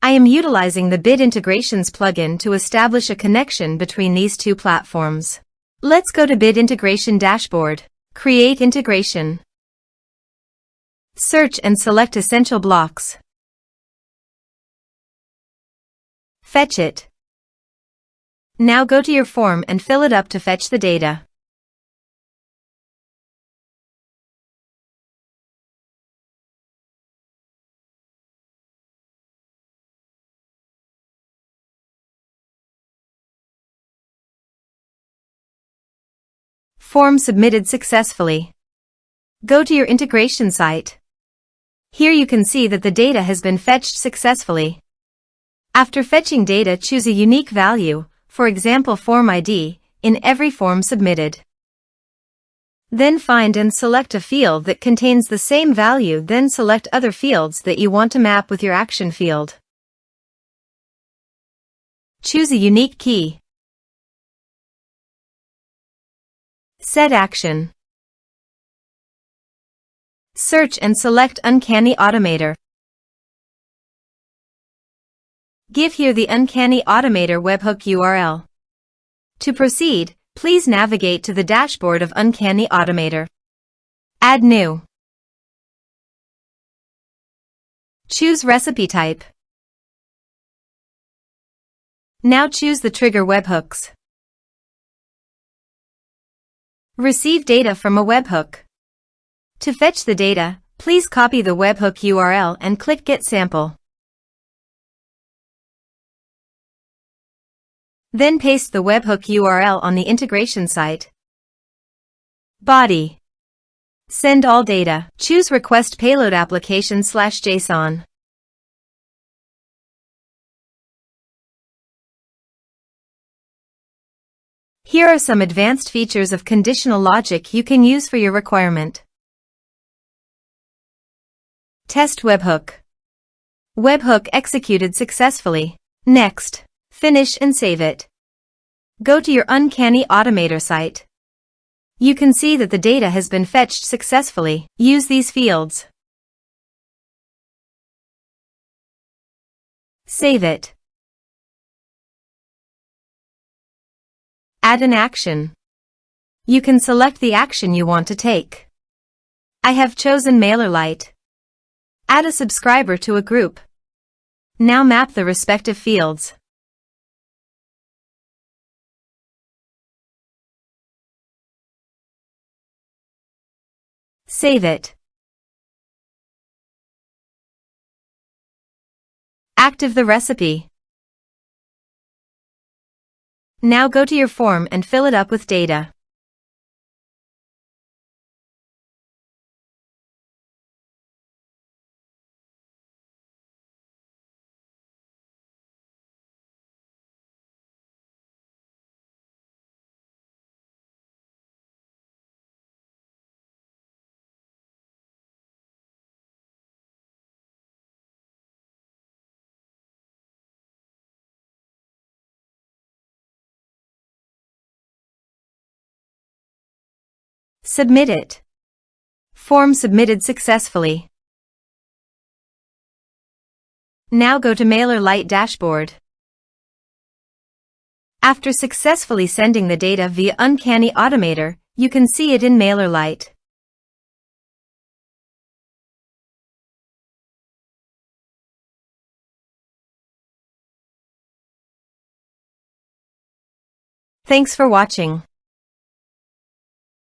I am utilizing the Bit Integrations plugin to establish a connection between these two platforms. Let's go to Bit Integration Dashboard. Create integration. Search and select Essential Blocks. Fetch it. Now go to your form and fill it up to fetch the data. Form submitted successfully. Go to your integration site. Here you can see that the data has been fetched successfully. After fetching data, choose a unique value, for example form ID, in every form submitted. Then find and select a field that contains the same value, then select other fields that you want to map with your action field. Choose a unique key. Set action. Search and select Uncanny Automator. Give here the Uncanny Automator webhook URL. To proceed, please navigate to the dashboard of Uncanny Automator. Add new. Choose recipe type. Now choose the trigger webhooks. Receive data from a webhook. To fetch the data, please copy the webhook URL and click Get Sample. Then paste the webhook URL on the integration site. Body. Send all data. Choose Request Payload Application/JSON. Here are some advanced features of conditional logic you can use for your requirement. Test webhook. Webhook executed successfully. Next. Finish and save it. Go to your Uncanny Automator site. You can see that the data has been fetched successfully. Use these fields. Save it. Add an action. You can select the action you want to take. I have chosen MailerLite. Add a subscriber to a group. Now map the respective fields. Save it. Active the recipe. Now go to your form and fill it up with data. Submit it. Form submitted successfully. Now go to MailerLite dashboard. After successfully sending the data via Uncanny Automator, you can see it in MailerLite. Thanks for watching.